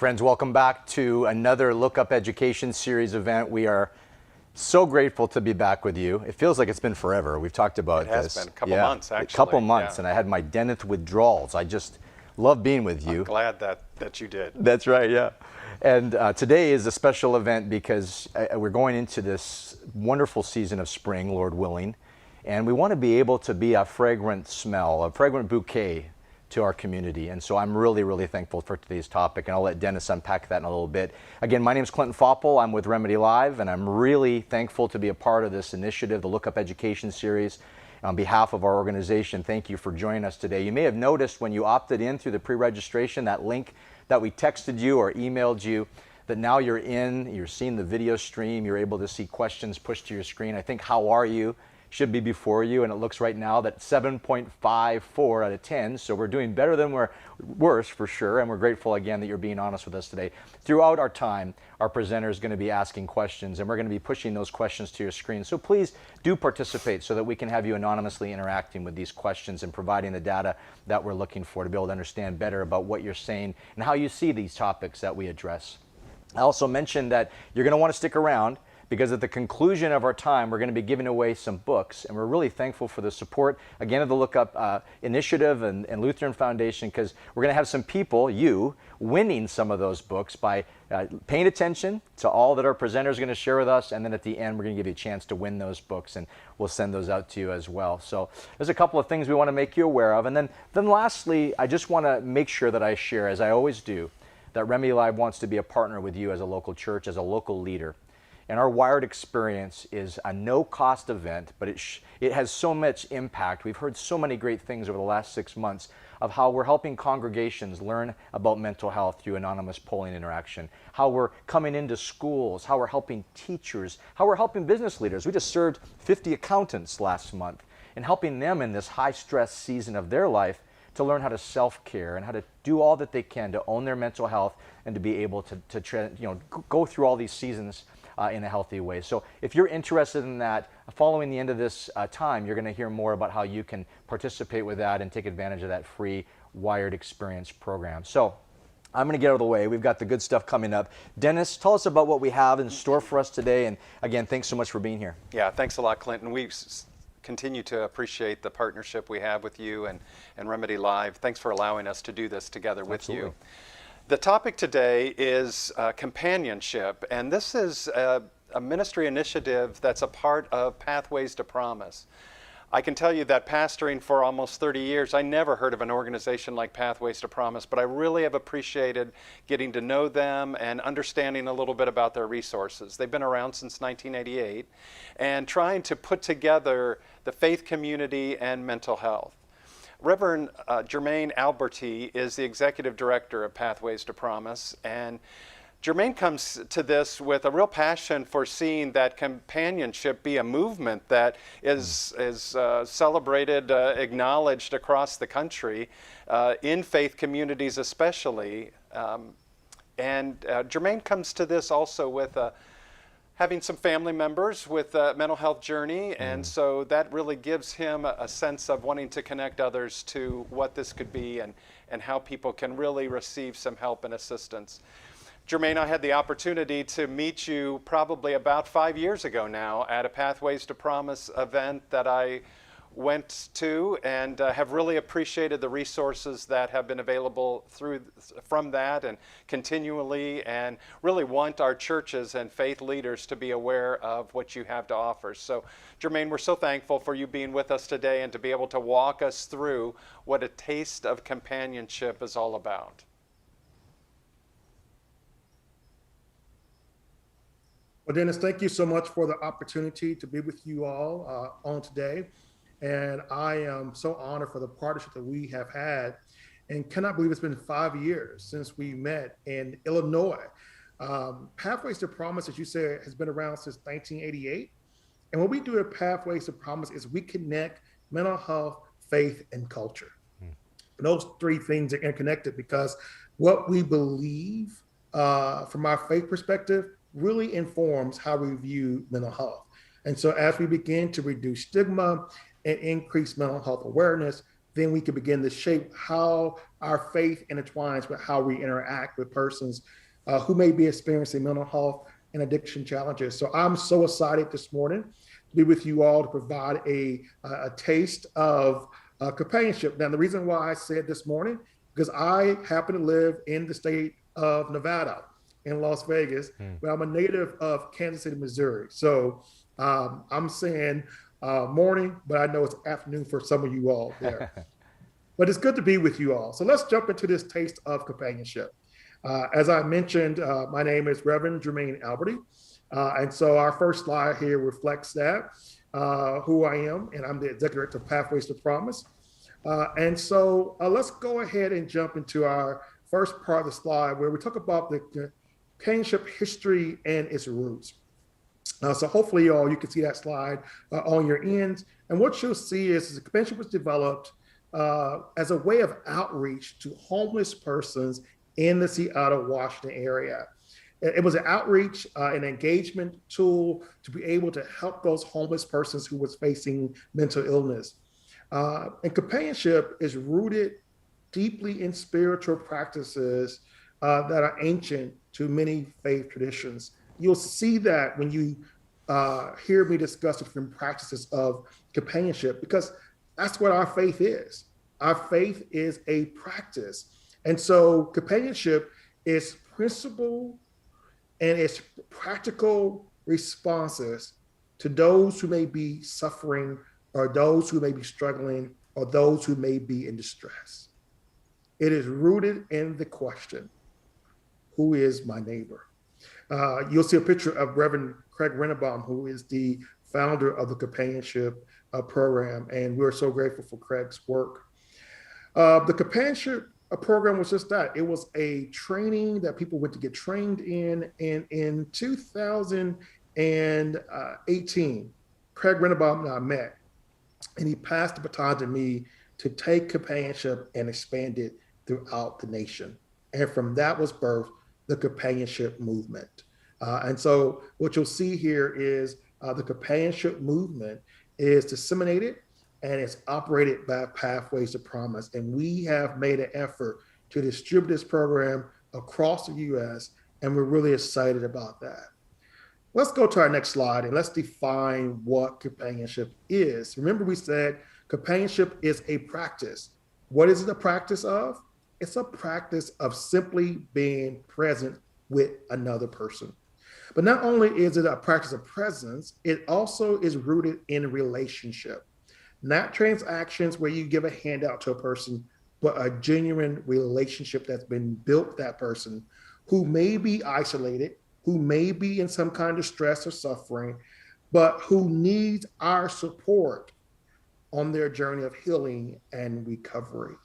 Friends, welcome back to another LookUp Education Series event. We are so grateful to be back with you. It feels like it's been forever. We've talked about this. It has been a couple months, actually. A couple months, and I had my dentist withdrawals. I just love being with you. I'm glad that you did. That's right, yeah. And today is a special event because we're going into this wonderful season of spring, Lord willing, and we want to be able to be a fragrant smell, a fragrant bouquet to our community. And so I'm really, really thankful for today's topic, and I'll let Dennis unpack that in a little bit. Again, my name is Clinton Foppel. I'm with remedylive, and I'm really thankful to be a part of this initiative, the LookUp Education Series. On behalf of our organization, thank you for joining us today. You may have noticed when you opted in through the pre-registration, that link that we texted you or emailed you, that now you're in, you're seeing the video stream, you're able to see questions pushed to your screen. I think "How are you?" should be before you, and it looks right now that 7.54 out of 10, so we're doing better than we're worse for sure, and we're grateful again that you're being honest with us today. Throughout our time, our presenter is going to be asking questions, and we're going to be pushing those questions to your screen, so please do participate so that we can have you anonymously interacting with these questions and providing the data that we're looking for to be able to understand better about what you're saying and how you see these topics that we address. I also mentioned that you're going to want to stick around, because at the conclusion of our time, we're going to be giving away some books, and we're really thankful for the support, again, of the LookUp Initiative and Lutheran Foundation, because we're going to have some people, you, winning some of those books by paying attention to all that our presenter is going to share with us, and then at the end, we're going to give you a chance to win those books, and we'll send those out to you as well. So there's a couple of things we want to make you aware of, and then lastly, I just want to make sure that I share, as I always do, that remedylive wants to be a partner with you as a local church, as a local leader. And our Wired experience is a no-cost event, but it has so much impact. We've heard so many great things over the last 6 months of how we're helping congregations learn about mental health through anonymous polling interaction, how we're coming into schools, how we're helping teachers, how we're helping business leaders. We just served 50 accountants last month and helping them in this high-stress season of their life to learn how to self-care and how to do all that they can to own their mental health and to be able to go through all these seasons in a healthy way. So if you're interested in that, following the end of this time, you're going to hear more about how you can participate with that and take advantage of that free Wired Experience program. So I'm going to get out of the way. We've got the good stuff coming up. Dennis, tell us about what we have in store for us today. And again, thanks so much for being here. Yeah, thanks a lot, Clinton. We continue to appreciate the partnership we have with you and remedylive. Thanks for allowing us to do this together with you. The topic today is companionship, and this is a ministry initiative that's a part of Pathways to Promise. I can tell you that pastoring for almost 30 years, I never heard of an organization like Pathways to Promise, but I really have appreciated getting to know them and understanding a little bit about their resources. They've been around since 1988 and trying to put together the faith community and mental health. Reverend Jermaine Alberti is the executive director of Pathways to Promise, and Jermaine comes to this with a real passion for seeing that companionship be a movement that is celebrated, acknowledged across the country, in faith communities especially. And Jermaine comes to this also with having some family members with a mental health journey, and so that really gives him a sense of wanting to connect others to what this could be and how people can really receive some help and assistance. Jermaine, I had the opportunity to meet you probably about 5 years ago now at a Pathways to Promise event that I went to, and have really appreciated the resources that have been available from that and continually, and really want our churches and faith leaders to be aware of what you have to offer. So Jermaine, we're so thankful for you being with us today and to be able to walk us through what a taste of companionship is all about. Well, Dennis, thank you so much for the opportunity to be with you all on today. And I am so honored for the partnership that we have had, and cannot believe it's been 5 years since we met in Illinois. Pathways to Promise, as you said, has been around since 1988. And what we do at Pathways to Promise is we connect mental health, faith, and culture. And those three things are interconnected because what we believe from our faith perspective really informs how we view mental health. And so as we begin to reduce stigma and increase mental health awareness, then we can begin to shape how our faith intertwines with how we interact with persons who may be experiencing mental health and addiction challenges. So I'm so excited this morning to be with you all to provide a taste of companionship. Now, the reason why I said this morning, because I happen to live in the state of Nevada, in Las Vegas, but I'm a native of Kansas City, Missouri. So I'm saying morning, but I know it's afternoon for some of you all there. But it's good to be with you all. So let's jump into this taste of companionship. As I mentioned, my name is Reverend Jermaine Alberty. And so our first slide here reflects that, who I am, and I'm the Executive Director of Pathways to Promise. And so let's go ahead and jump into our first part of the slide where we talk about the companionship history and its roots. So hopefully all you can see that slide on your ends. And what you'll see is the companionship was developed as a way of outreach to homeless persons in the Seattle, Washington area. It was an outreach, an engagement tool to be able to help those homeless persons who was facing mental illness. And companionship is rooted deeply in spiritual practices that are ancient to many faith traditions. You'll see that when you hear me discuss different practices of companionship, because that's what our faith is. Our faith is a practice. And so companionship is principle and it's practical responses to those who may be suffering or those who may be struggling or those who may be in distress. It is rooted in the question, who is my neighbor? You'll see a picture of Reverend Craig Rennebaum, who is the founder of the companionship program, and we're so grateful for Craig's work. The companionship program was just that. It was a training that people went to get trained in, and in 2018, Craig Rennebaum and I met, and he passed the baton to me to take companionship and expand it throughout the nation. And from that was birthed the companionship movement. And so what you'll see here is the companionship movement is disseminated and it's operated by Pathways to Promise. And we have made an effort to distribute this program across the US, and we're really excited about that. Let's go to our next slide and let's define what companionship is. Remember, we said companionship is a practice. What is it a practice of? It's a practice of simply being present with another person. But not only is it a practice of presence, it also is rooted in relationship. Not transactions where you give a handout to a person, but a genuine relationship that's been built with that person who may be isolated, who may be in some kind of stress or suffering, but who needs our support on their journey of healing and recovery.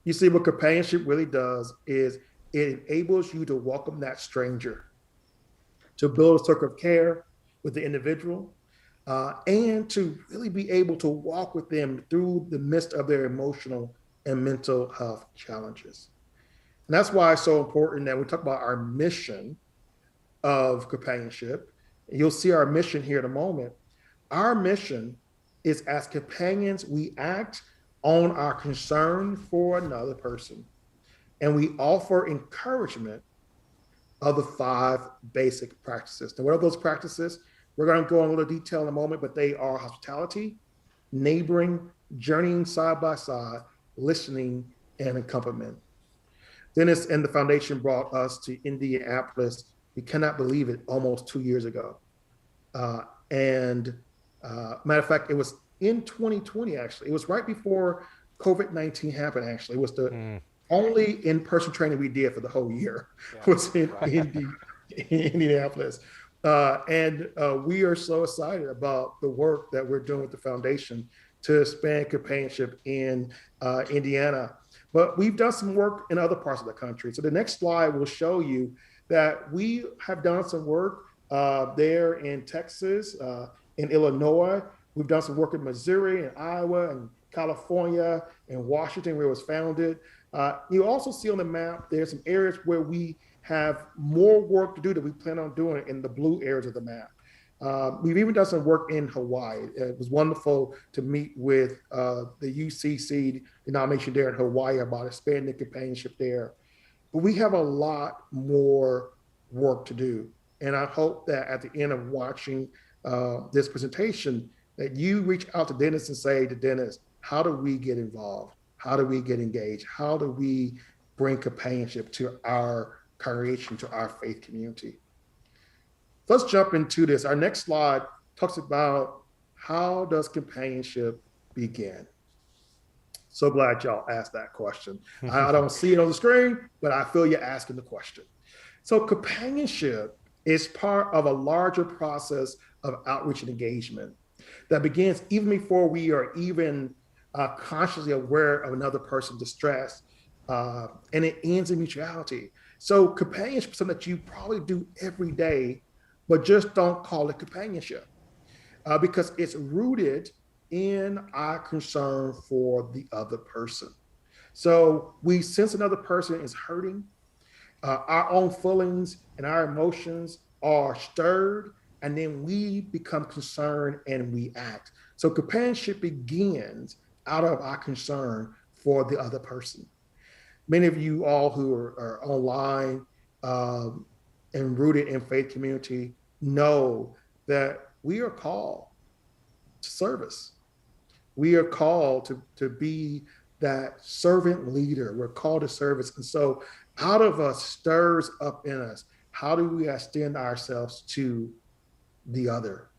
You see, what companionship really does is it enables you to welcome that stranger, to build a circle of care with the individual, and to really be able to walk with them through the midst of their emotional and mental health challenges. And that's why it's so important that we talk about our mission of companionship. You'll see our mission here in a moment. Our mission is, as companions, we act on our concern for another person, and we offer encouragement of the 5 basic practices. Now, what are those practices? We're going to go in a little detail in a moment, but they are hospitality, neighboring, journeying side by side, listening, and accompaniment. Dennis and the foundation brought us to Indianapolis. We cannot believe it, almost 2 years ago. Matter of fact, it was in 2020, actually. It was right before COVID-19 happened, actually. It was the only in-person training we did for the whole year, was in Indianapolis. We are so excited about the work that we're doing with the foundation to expand companionship in Indiana. But we've done some work in other parts of the country. So the next slide will show you that we have done some work there in Texas, in Illinois. We've done some work in Missouri and Iowa and California and Washington, where it was founded. You also see on the map, there's some areas where we have more work to do that we plan on doing in the blue areas of the map. We've even done some work in Hawaii. It was wonderful to meet with the UCC denomination there in Hawaii about expanding companionship there. But we have a lot more work to do. And I hope that at the end of watching this presentation, that you reach out to Dennis and say to Dennis, how do we get involved? How do we get engaged? How do we bring companionship to our congregation, to our faith community? Let's jump into this. Our next slide talks about how does companionship begin? So glad y'all asked that question. I don't see it on the screen, but I feel you asking the question. So companionship is part of a larger process of outreach and engagement that begins even before we are even consciously aware of another person's distress, and it ends in mutuality. So companionship is something that you probably do every day, but just don't call it companionship because it's rooted in our concern for the other person. So we sense another person is hurting, our own feelings and our emotions are stirred, and then we become concerned and we act. So companionship begins out of our concern for the other person. Many of you all who are online and rooted in faith community know that we are called to service. We are called to be that servant leader. We're called to service. And so out of us stirs up in us, how do we extend ourselves to the other?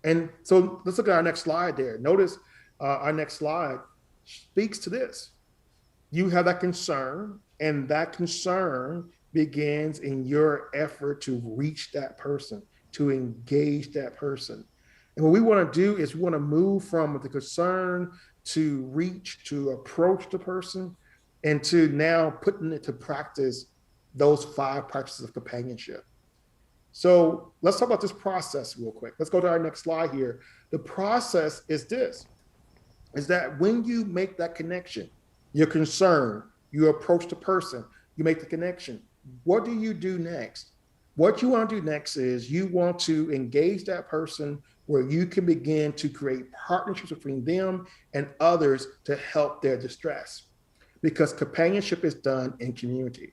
And so let's look at our next slide there. Notice our next slide speaks to this. You have that concern, and that concern begins in your effort to reach that person, to engage that person. And what we want to do is we want to move from the concern to reach, to approach the person, and to now putting it to practice those 5 practices of companionship. So let's talk about this process real quick. Let's go to our next slide here. The process is this, is that when you make that connection, you're concerned, you approach the person, you make the connection. What do you do next? What you want to do next is you want to engage that person where you can begin to create partnerships between them and others to help their distress. Because companionship is done in community.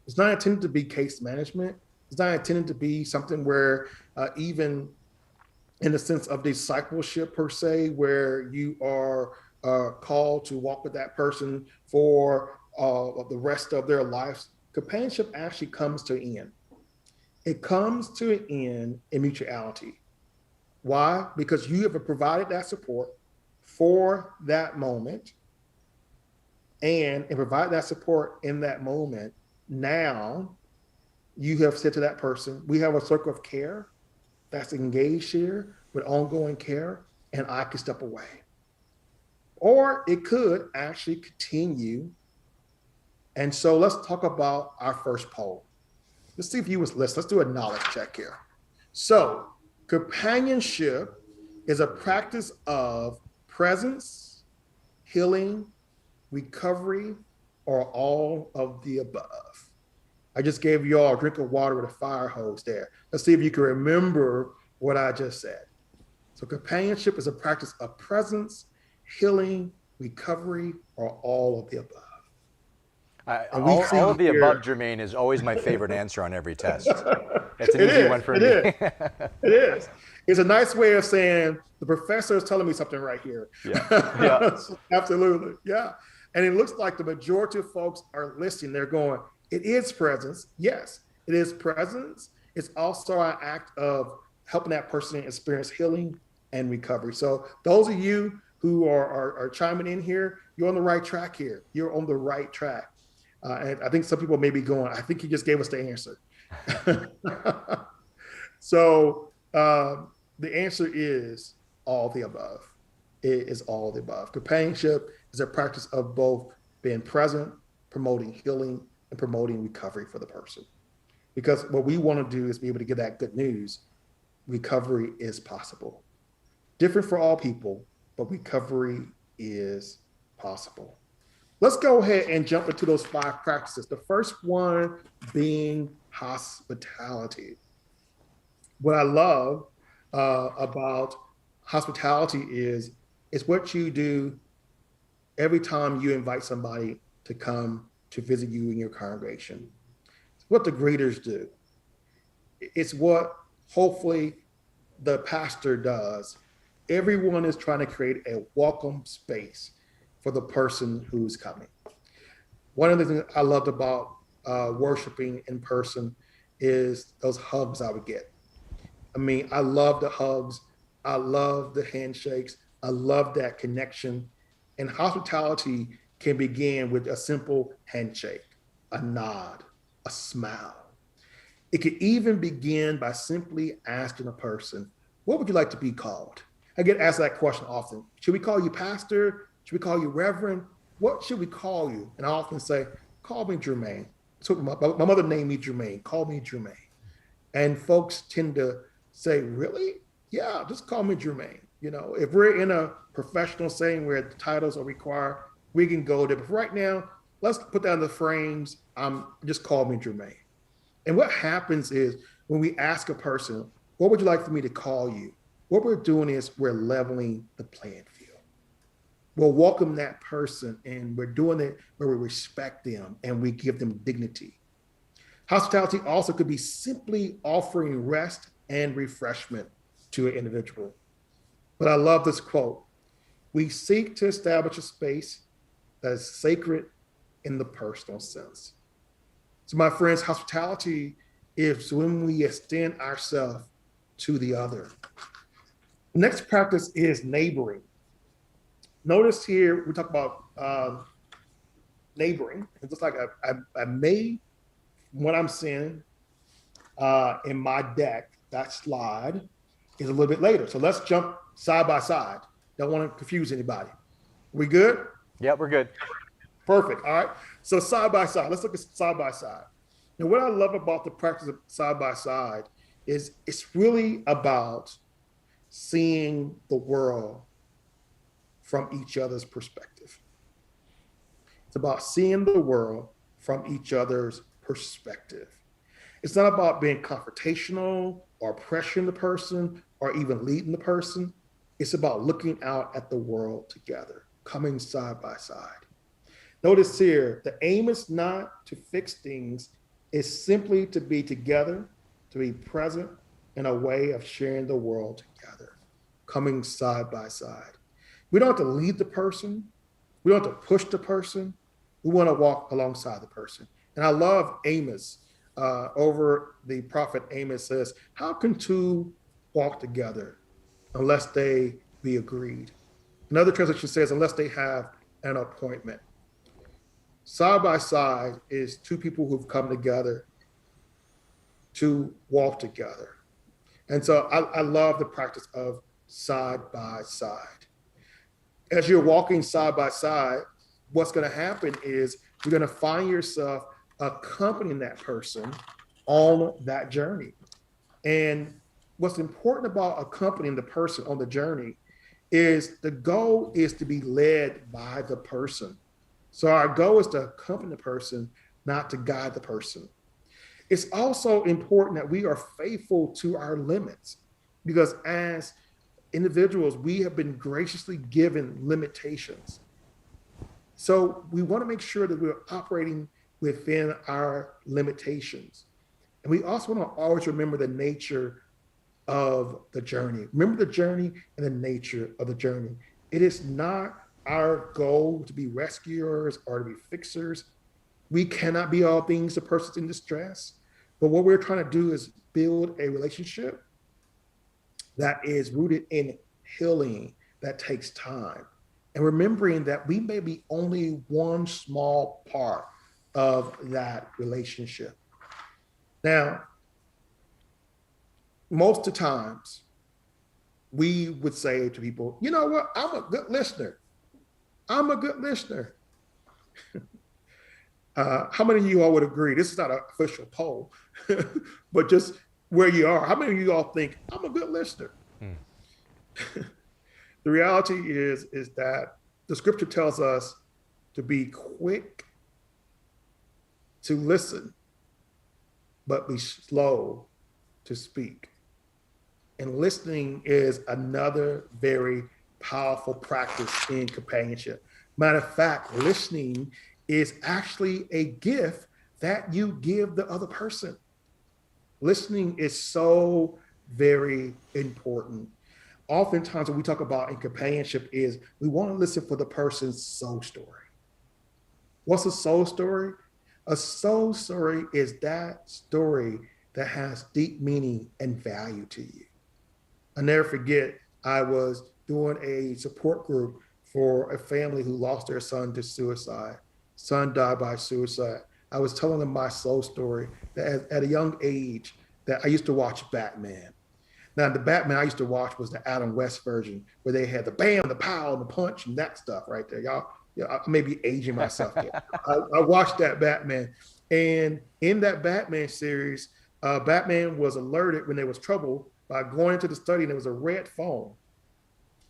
It's not intended to be case management. It's not intended to be something where even in the sense of discipleship per se, where you are called to walk with that person for the rest of their lives. Companionship actually comes to an end. It comes to an end in mutuality. Why? Because you have provided that support for that moment, and provide that support in that moment. Now you have said to that person, we have a circle of care that's engaged here with ongoing care, and I can step away. Or it could actually continue. And so let's talk about our first poll. Let's see if you was listening. Let's do a knowledge check here. So companionship is a practice of presence, healing, recovery, or all of the above. I just gave you all a drink of water with a fire hose there. Let's see if you can remember what I just said. So companionship is a practice of presence, healing, recovery, or all of the above. All of the above, Jermaine, is always my favorite answer on every test. It's an easy one for me. It is. It's a nice way of saying the professor is telling me something right here. Yeah. Absolutely. Yeah. And it looks like the majority of folks are listening. They're going, it is presence. Yes, it is presence. It's also an act of helping that person experience healing and recovery. So those of you who are chiming in here, you're on the right track here. You're on the right track. And I think some people may be going, I think you just gave us the answer. So the answer is all the above. It is all the above. Companionship is a practice of both being present, promoting healing, and promoting recovery for the person. Because what we want to do is be able to give that good news. Recovery is possible. Different for all people, but recovery is possible. Let's go ahead and jump into those 5 practices. The first one being hospitality. What I love about hospitality is it's what you do every time you invite somebody to come to visit you in your congregation. It's what the greeters do. It's what hopefully the pastor does. Everyone is trying to create a welcome space for the person who's coming. One of the things I loved about worshiping in person is those hugs I would get. I mean, I love the hugs. I love the handshakes. I love that connection. And hospitality can begin with a simple handshake, a nod, a smile. It could even begin by simply asking a person, what would you like to be called? I get asked that question often. Should we call you pastor? Should we call you reverend? What should we call you? And I often say, call me Jermaine. So my mother named me Jermaine. Call me Jermaine. And folks tend to say, really? Yeah, just call me Jermaine. You know, if we're in a professional setting where the titles are required, we can go there. But right now, let's put down the frames. Just call me Jermaine. And what happens is when we ask a person, what would you like for me to call you? What we're doing is we're leveling the playing field. We'll welcome that person and we're doing it where we respect them and we give them dignity. Hospitality also could be simply offering rest and refreshment to an individual. But I love this quote. We seek to establish a space that is sacred in the personal sense. So my friends, hospitality is when we extend ourselves to the other. Next practice is neighboring. Notice here, we talk about neighboring. It's just like I made what I'm seeing in my deck, that slide is a little bit later. So let's jump side by side. Don't want to confuse anybody. We good? Yeah, we're good. Perfect. All right. So side by side, let's look at side by side. Now, what I love about the practice of side by side is it's really about seeing the world from each other's perspective. It's about seeing the world from each other's perspective. It's not about being confrontational or pressuring the person or even leading the person. It's about looking out at the world together, coming side by side. Notice here, the aim is not to fix things, it's simply to be together, to be present in a way of sharing the world together, coming side by side. We don't have to lead the person. We don't have to push the person. We want to walk alongside the person. And I love Amos. Over the prophet Amos says, how can two walk together unless they be agreed? Another translation says, unless they have an appointment. Side by side is two people who've come together to walk together. And so I love the practice of side by side. As you're walking side by side, what's going to happen is you're going to find yourself accompanying that person on that journey. And what's important about accompanying the person on the journey is the goal is to be led by the person. So our goal is to accompany the person, not to guide the person. It's also important that we are faithful to our limits because as individuals, we have been graciously given limitations. So we want to make sure that we're operating within our limitations. And we also want to always remember the nature of the journey. Remember the journey and the nature of the journey. It is not our goal to be rescuers or to be fixers. We cannot be all things to persons in distress. But what we're trying to do is build a relationship that is rooted in healing that takes time. And remembering that we may be only one small part of that relationship. Now, most of the times, we would say to people, you know what, I'm a good listener. I'm a good listener. How many of you all would agree? This is not an official poll, but just where you are. How many of you all think I'm a good listener? The reality is that the scripture tells us to be quick to listen, but be slow to speak. And listening is another very powerful practice in companionship. Matter of fact, listening is actually a gift that you give the other person. Listening is so very important. Oftentimes, when we talk about in companionship, is we want to listen for the person's soul story. What's a soul story? A soul story is that story that has deep meaning and value to you. I never forget, I was doing a support group for a family who lost their son to suicide. Son died by suicide. I was telling them my soul story that at a young age that I used to watch Batman. Now the Batman I used to watch was the Adam West version where they had the bam, the pow, and the punch and that stuff right there. Y'all, yeah, I may be aging myself here. I watched that Batman, and in that Batman series, Batman was alerted when there was trouble by going into the study and there was a red phone.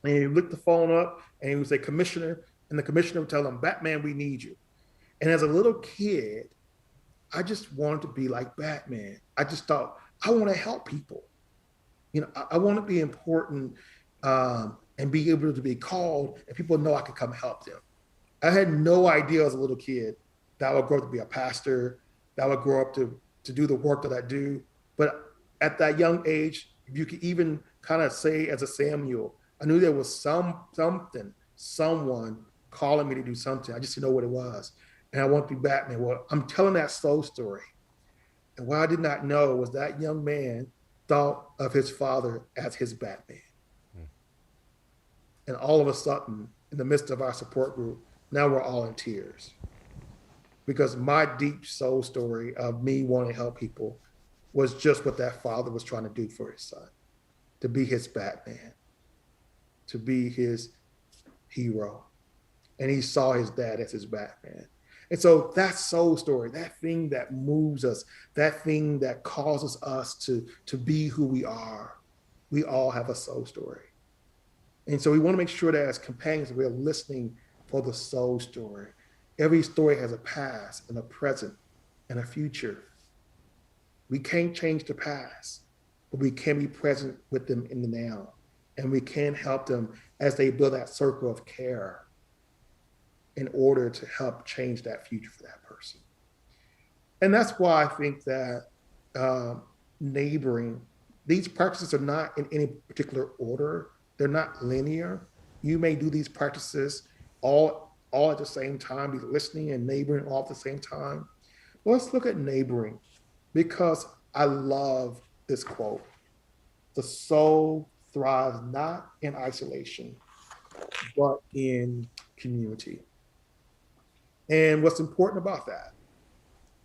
And he looked the phone up and he would say, Commissioner, and the commissioner would tell him, Batman, we need you. And as a little kid, I just wanted to be like Batman. I just thought, I want to help people. You know, I want to be important and be able to be called and people know I could come help them. I had no idea as a little kid that I would grow up to be a pastor, that I would grow up to do the work that I do. But at that young age, you could even kind of say as a Samuel, I knew there was someone calling me to do something. I just didn't know what it was. And I want to be Batman. Well, I'm telling that soul story. And what I did not know was that young man thought of his father as his Batman. And all of a sudden, in the midst of our support group, now we're all in tears. Because my deep soul story of me wanting to help people was just what that father was trying to do for his son, to be his Batman, to be his hero. And he saw his dad as his Batman. And so that soul story, that thing that moves us, that thing that causes us to be who we all have a soul story. And so we want to make sure that as companions, we're listening for the soul story. Every story has a past and a present and a future. We can't change the past, but we can be present with them in the now. And we can help them as they build that circle of care in order to help change that future for that person. And that's why I think that neighboring, these practices are not in any particular order. They're not linear. You may do these practices all at the same time, be listening and neighboring all at the same time. Well, let's look at neighboring because I love this quote. The soul thrives not in isolation, but in community. And what's important about that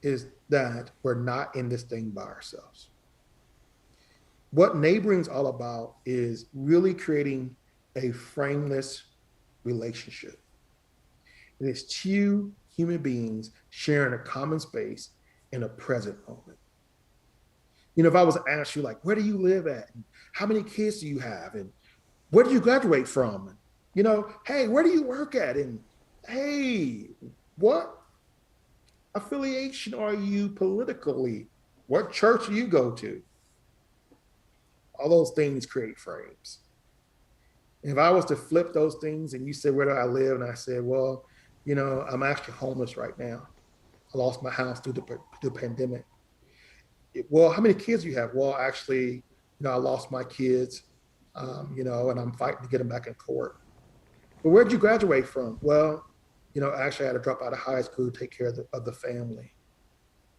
is that we're not in this thing by ourselves. What neighboring is all about is really creating a frameless relationship. It is two human beings sharing a common space in a present moment. You know, if I was to ask you, like, where do you live at? And how many kids do you have? And where do you graduate from? And, you know, hey, where do you work at? And hey, what affiliation are you politically? What church do you go to? All those things create frames. If I was to flip those things and you said, where do I live? And I said, well, you know, I'm actually homeless right now. I lost my house due to the pandemic. Well, how many kids do you have? Well, actually, you know, I lost my kids, you know, and I'm fighting to get them back in court. But where'd you graduate from? Well, you know, actually I had to drop out of high school to take care of the family.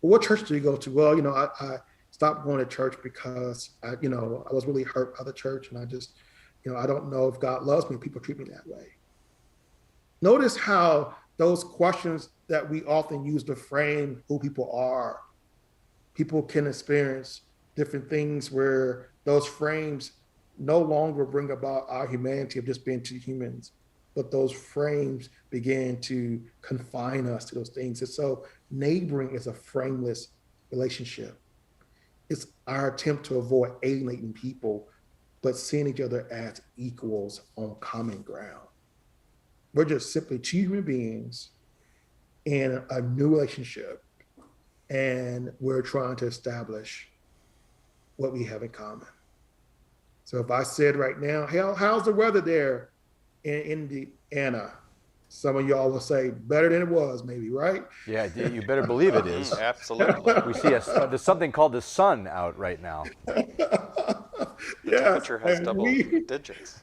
Well, what church do you go to? Well, you know, I stopped going to church because I was really hurt by the church. And I just, you know, I don't know if God loves me. People treat me that way. Notice how those questions that we often use to frame who people are, people can experience different things where those frames no longer bring about our humanity of just being two humans, but those frames begin to confine us to those things. And so neighboring is a frameless relationship. It's our attempt to avoid alienating people, but seeing each other as equals on common ground. We're just simply two human beings in a new relationship, and we're trying to establish what we have in common. So if I said right now, how's the weather there in Indiana? Some of y'all will say better than it was, maybe, right? Yeah, you better believe it is. Absolutely. We see there's something called the sun out right now. The Yes, temperature has and double we digits.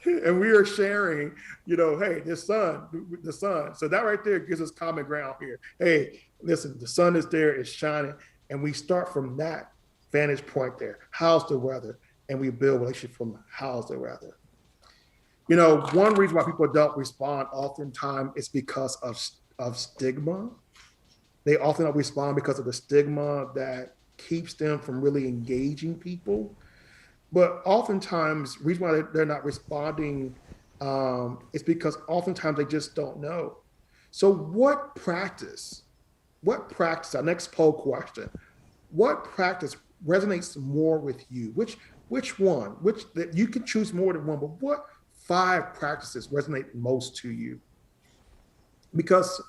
and we are sharing, hey, the sun. So that right there gives us common ground here. Hey, listen, the sun is there, it's shining, and we start from that vantage point there. How's the weather? And we build relationship from how's the weather. One reason why people don't respond oftentimes is because of stigma. They often don't respond because of the stigma that keeps them from really engaging people. But oftentimes, the reason why they're not responding is because oftentimes they just don't know. So our next poll question, what practice resonates more with you? Which one? That you can choose more than one, but what 5 practices resonate most to you? Because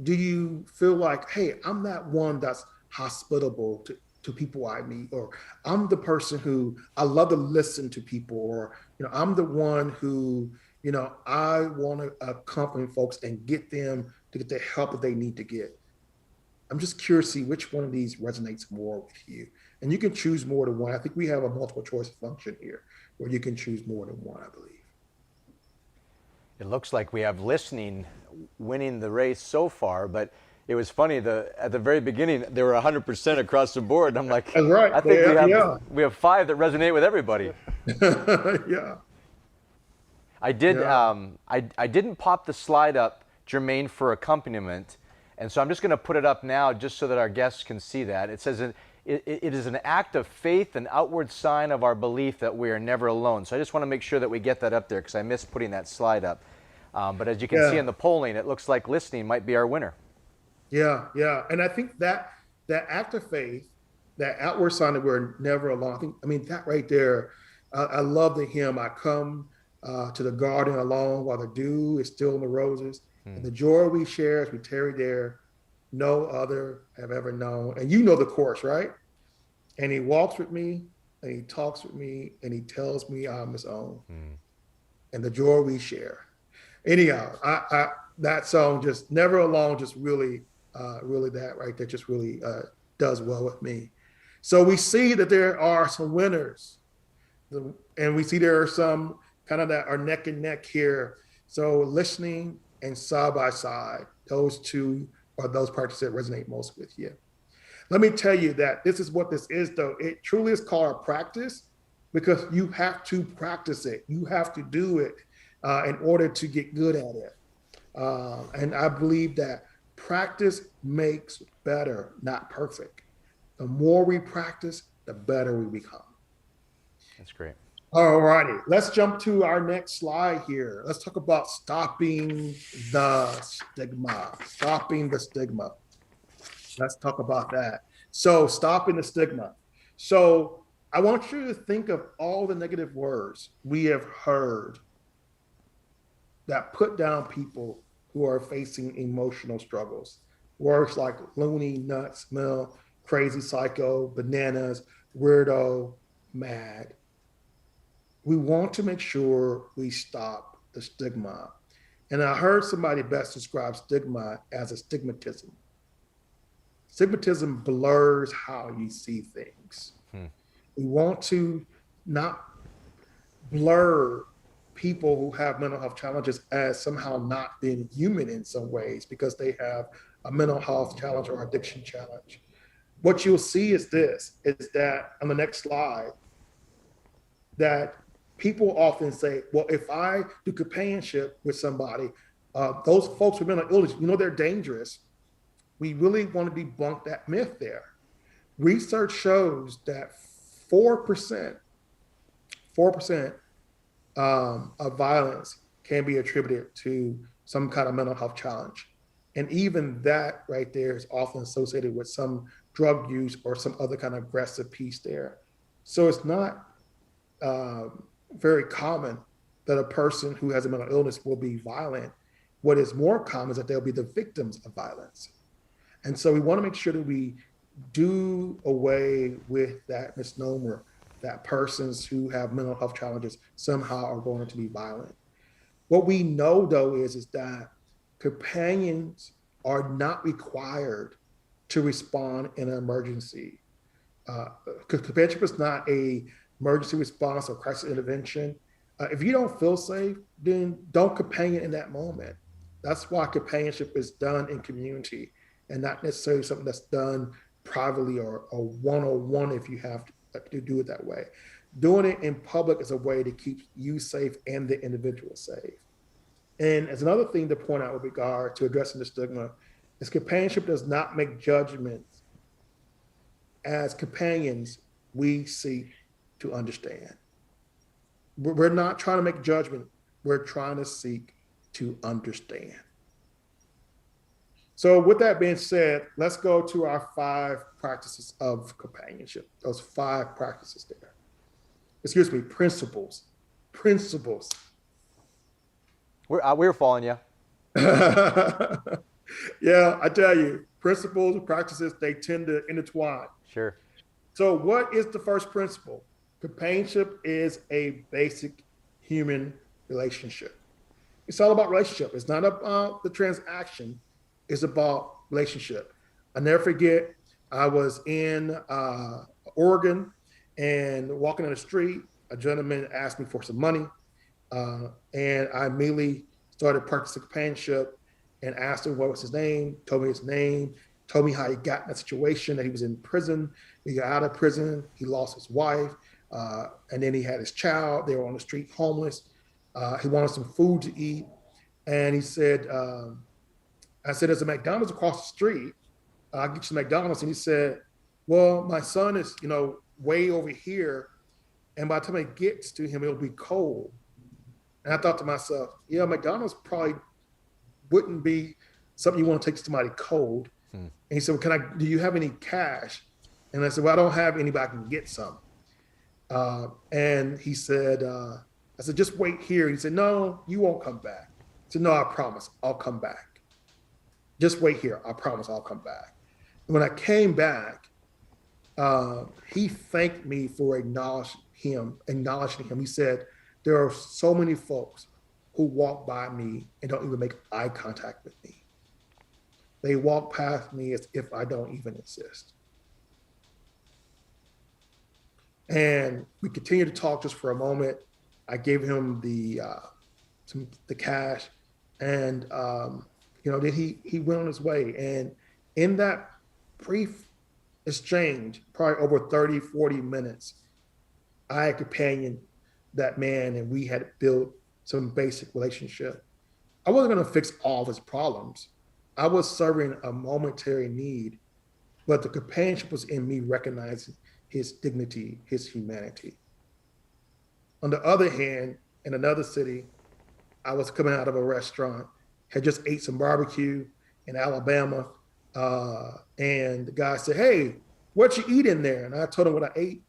do you feel like, hey, I'm that one that's hospitable to people I meet, or I'm the person who I love to listen to people, or I'm the one who I want to accompany folks and get them to get the help that they need to get. I'm just curious to see which one of these resonates more with you. And you can choose more than one. I think we have a multiple choice function here where you can choose more than one, I believe. It looks like we have listening winning the race so far, but it was funny. At the very beginning, they were 100% across the board. And I'm like, That's right. I think Yeah. we have 5 that resonate with everybody. Yeah. I did. Yeah. I didn't pop the slide up, Jermaine, for accompaniment, and so I'm just going to put it up now, just so that our guests can see that. It says it is an act of faith, an outward sign of our belief that we are never alone. So I just want to make sure that we get that up there because I missed putting that slide up. But as you can see in the polling, it looks like listening might be our winner. Yeah, yeah. And I think that act of faith, that outward sign that we're never alone, that right there, I love the hymn, I come to the garden alone while the dew is still in the roses. And the joy we share as we tarry there, no other have ever known. And you know the chorus, right? And he walks with me, and he talks with me, and he tells me I'm his own. And the joy we share. Anyhow, that song, just never alone, just really that right there just really does well with me. So we see that there are some winners, and we see there are some kind of that are neck and neck here. So listening and side by side, those two are those practices that resonate most with you. Let me tell you that this is what this is, though. It truly is called a practice because you have to practice it. You have to do it in order to get good at it. And I believe that practice makes better, not perfect. The more we practice, the better we become. That's great. All righty, let's jump to our next slide here. Let's talk about stopping the stigma. Stopping the stigma. Let's talk about that. So stopping the stigma. So I want you to think of all the negative words we have heard that put down people who are facing emotional struggles. Words like loony, nuts, smell, crazy, psycho, bananas, weirdo, mad. We want to make sure we stop the stigma. And I heard somebody best describe stigma as a stigmatism. Stigmatism blurs how you see things. We want to not blur people who have mental health challenges as somehow not being human in some ways because they have a mental health challenge or addiction challenge. What you'll see is that on the next slide, that people often say, well, if I do companionship with somebody, those folks with mental illness, they're dangerous. We really want to debunk that myth there. Research shows that 4% of violence can be attributed to some kind of mental health challenge. And even that right there is often associated with some drug use or some other kind of aggressive piece there. So it's not very common that a person who has a mental illness will be violent. What is more common is that they'll be the victims of violence. And so we want to make sure that we do away with that misnomer that persons who have mental health challenges somehow are going to be violent. What we know, though, is that companions are not required to respond in an emergency. Companionship is not a emergency response or crisis intervention. If you don't feel safe, then don't companion in that moment. That's why companionship is done in community and not necessarily something that's done privately or one-on-one if you have to do it that way. Doing it in public is a way to keep you safe and the individual safe. And as another thing to point out with regard to addressing the stigma, is companionship does not make judgments. As companions, we seek to understand. We're not trying to make judgment. We're trying to seek to understand. So with that being said, let's go to our 5 practices of companionship. Those 5 practices there. Excuse me, principles. Principles. We're following you. Yeah, I tell you, principles and practices, they tend to intertwine. Sure. So what is the first principle? Companionship is a basic human relationship. It's all about relationship. It's not about the transaction. It's about relationship. I never forget, I was in Oregon and walking in the street, a gentleman asked me for some money. And I immediately started practicing companionship and asked him what was his name, told me his name, told me how he got in that situation, that he was in prison. He got out of prison, he lost his wife, and then he had his child. They were on the street homeless. He wanted some food to eat. And he said, I said, there's a McDonald's across the street. I'll get you some McDonald's. And he said, well, my son is, way over here. And by the time it gets to him, it'll be cold. And I thought to myself, yeah, McDonald's probably wouldn't be something you want to take to somebody cold. And he said, well, do you have any cash? And I said, well, I don't have any, but I can get some. And he said, I said, just wait here. He said, no, you won't come back. I said, no, I promise I'll come back. Just wait here. I promise I'll come back. And when I came back, he thanked me for acknowledging him. He said, there are so many folks who walk by me and don't even make eye contact with me. They walk past me as if I don't even exist. And we continued to talk just for a moment. I gave him the cash, and then he went on his way. And in that brief exchange, probably over 30, 40 minutes, I had companioned that man, and we had built some basic relationship. I wasn't going to fix all of his problems. I was serving a momentary need, but the companionship was in me recognizing his dignity, his humanity. On the other hand, in another city, I was coming out of a restaurant, had just ate some barbecue in Alabama, and the guy said, hey, what you eat in there? And I told him what I ate.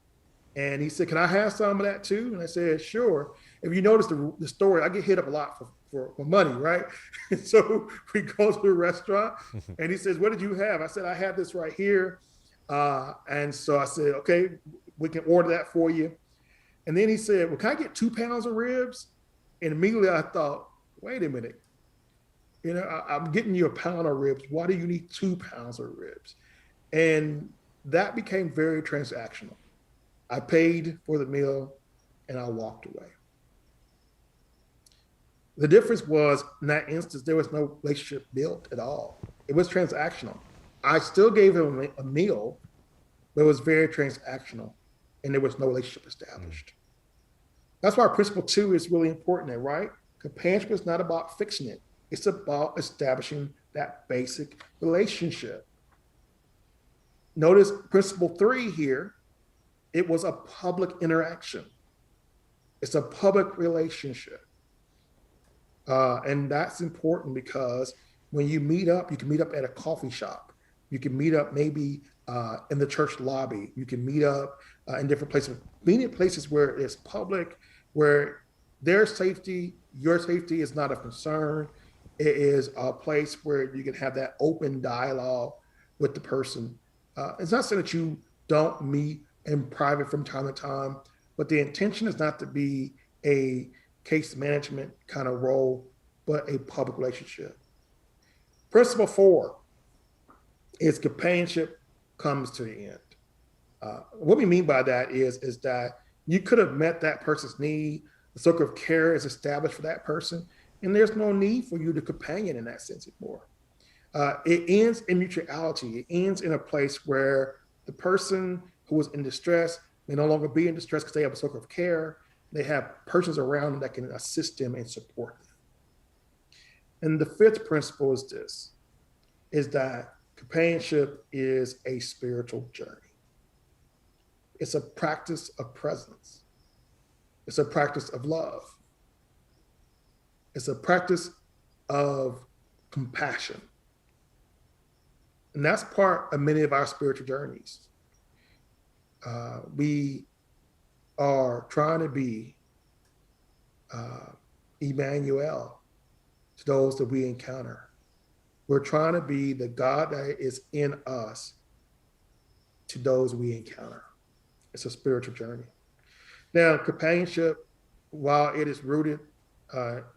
And he said, can I have some of that too? And I said, sure. If you notice the story, I get hit up a lot for money, right? And so we go to the restaurant and he says, what did you have? I said, I had this right here. And so I said, okay, we can order that for you. And then he said, well, can I get 2 pounds of ribs? And immediately I thought, wait a minute. I'm getting you a pound of ribs. Why do you need 2 pounds of ribs? And that became very transactional. I paid for the meal and I walked away. The difference was, in that instance, there was no relationship built at all. It was transactional. I still gave him a meal, but it was very transactional and there was no relationship established. That's why principle 2 is really important there, right? Companionship is not about fixing it. It's about establishing that basic relationship. Notice principle 3 here, it was a public interaction. It's a public relationship. And that's important because when you meet up, you can meet up at a coffee shop. You can meet up maybe in the church lobby. You can meet up in different places. Being in places where it's public, where their safety, your safety is not a concern. It is a place where you can have that open dialogue with the person. It's not saying that you don't meet in private from time to time, but the intention is not to be a case management kind of role, but a public relationship. Principle 4 is companionship comes to the end. What we mean by that is that you could have met that person's need, the circle of care is established for that person, and there's no need for you to companion in that sense anymore. It ends in mutuality. It ends in a place where the person who was in distress may no longer be in distress because they have a circle of care. They have persons around them that can assist them and support them. And the 5th principle is this, is that companionship is a spiritual journey. It's a practice of presence. It's a practice of love. It's a practice of compassion. And that's part of many of our spiritual journeys. We are trying to be Emmanuel to those that we encounter. We're trying to be the God that is in us to those we encounter. It's a spiritual journey. Now, companionship, while it is rooted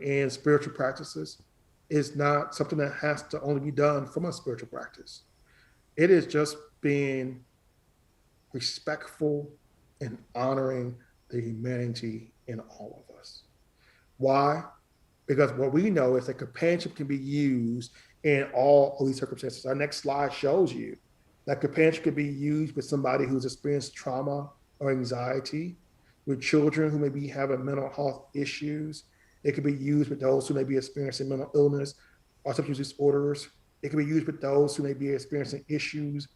in spiritual practices, is not something that has to only be done from a spiritual practice. It is just being respectful and honoring the humanity in all of us. Why? Because what we know is that companionship can be used in all of these circumstances. Our next slide shows you that companionship can be used with somebody who's experienced trauma or anxiety, with children who may be having mental health issues. It can be used with those who may be experiencing mental illness or substance disorders. It can be used with those who may be experiencing issues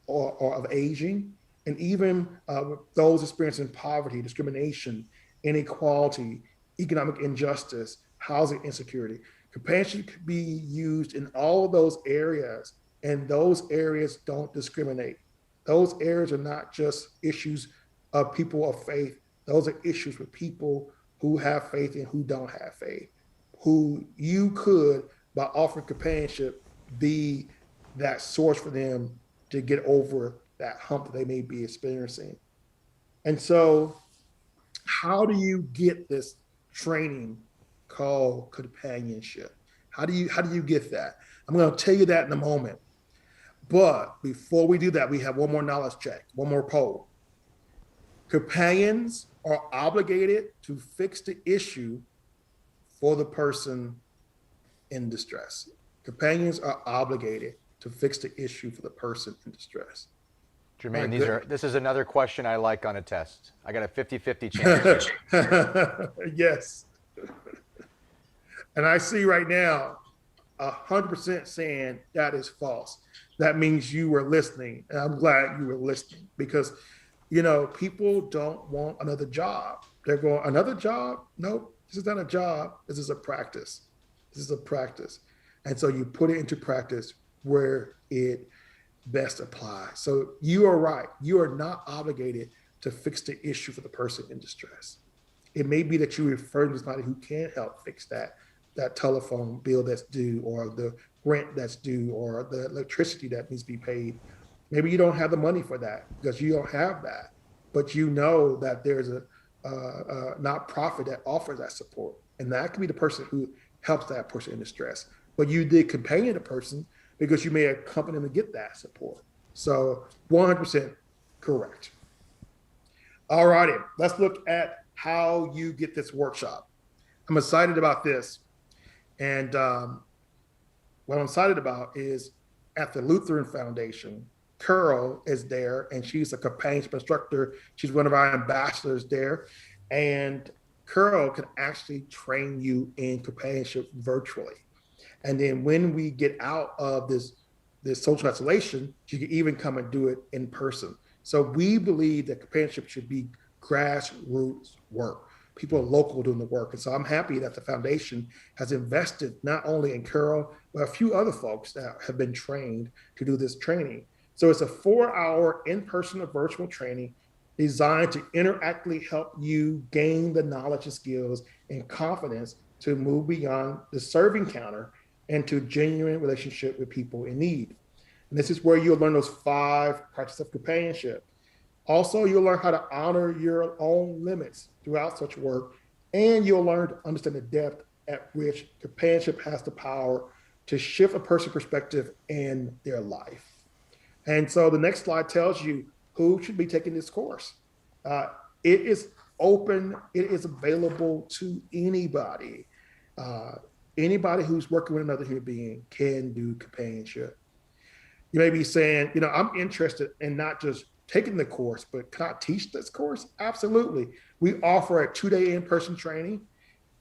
or of aging, and even with those experiencing poverty, discrimination, inequality, economic injustice, housing insecurity. Companionship can be used in all of those areas, and those areas don't discriminate. Those areas are not just issues of people of faith. Those are issues with people who have faith and who don't have faith, who you could, by offering companionship, be that source for them to get over that hump that they may be experiencing. And so, how do you get this training called companionship? How do you get that? I'm going to tell you that in a moment. But before we do that, we have one more knowledge check, one more poll. Companions are obligated to fix the issue for the person in distress. Companions are obligated to fix the issue for the person in distress. Jermaine, this is another question I like on a test. I got a 50-50 chance. Yes. And I see right now 100% saying that is false. That means you were listening. And I'm glad you were listening, because, you know, people don't want another job. They're going, another job? Nope, this is not a job. This is a practice. This is a practice. And so you put it into practice where it best applies. So you are right. You are not obligated to fix the issue for the person in distress. It may be that you refer to somebody who can help fix that telephone bill that's due, or the rent that's due, or the electricity that needs to be paid. Maybe you don't have the money for that because you don't have that, but you know that there's a nonprofit that offers that support, and that can be the person who helps that person in distress. But you did companion the person because you may accompany them to get that support. So 100% correct. All righty, let's look at how you get this workshop. I'm excited about this. And what I'm excited about is at the Lutheran Foundation, Carol is there, and she's a companionship instructor. She's one of our ambassadors there. And Carol can actually train you in companionship virtually. And then when we get out of this social isolation, she can even come and do it in person. So we believe that companionship should be grassroots work. People are local doing the work. And so I'm happy that the foundation has invested not only in Carol, but a few other folks that have been trained to do this training. So it's a 4-hour in-person or virtual training designed to interactively help you gain the knowledge and skills and confidence to move beyond the serving counter and to genuine relationship with people in need. And this is where you'll learn those 5 practices of companionship. Also, you'll learn how to honor your own limits throughout such work, and you'll learn to understand the depth at which companionship has the power to shift a person's perspective in their life. And so the next slide tells you who should be taking this course. Uh, it is open, it is available to anybody. Uh, Anybody who's working with another human being can do companionship. You may be saying, I'm interested in not just taking the course, but can I teach this course? Absolutely. We offer a 2-day in-person training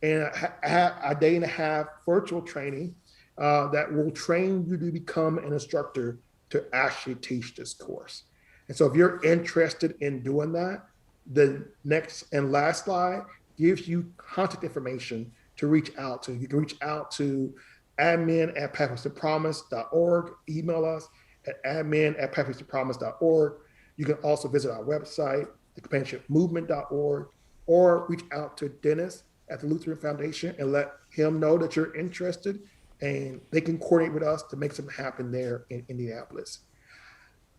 and a day and a half virtual training that will train you to become an instructor to actually teach this course. And so if you're interested in doing that, the next and last slide gives you contact information to reach out to. You can reach out to admin@pathways2promise.org, email us at admin@pathways2promise.org. You can also visit our website, thecompanionshipmovement.org, or reach out to Dennis at the Lutheran Foundation and let him know that you're interested, and they can coordinate with us to make something happen there in Indianapolis.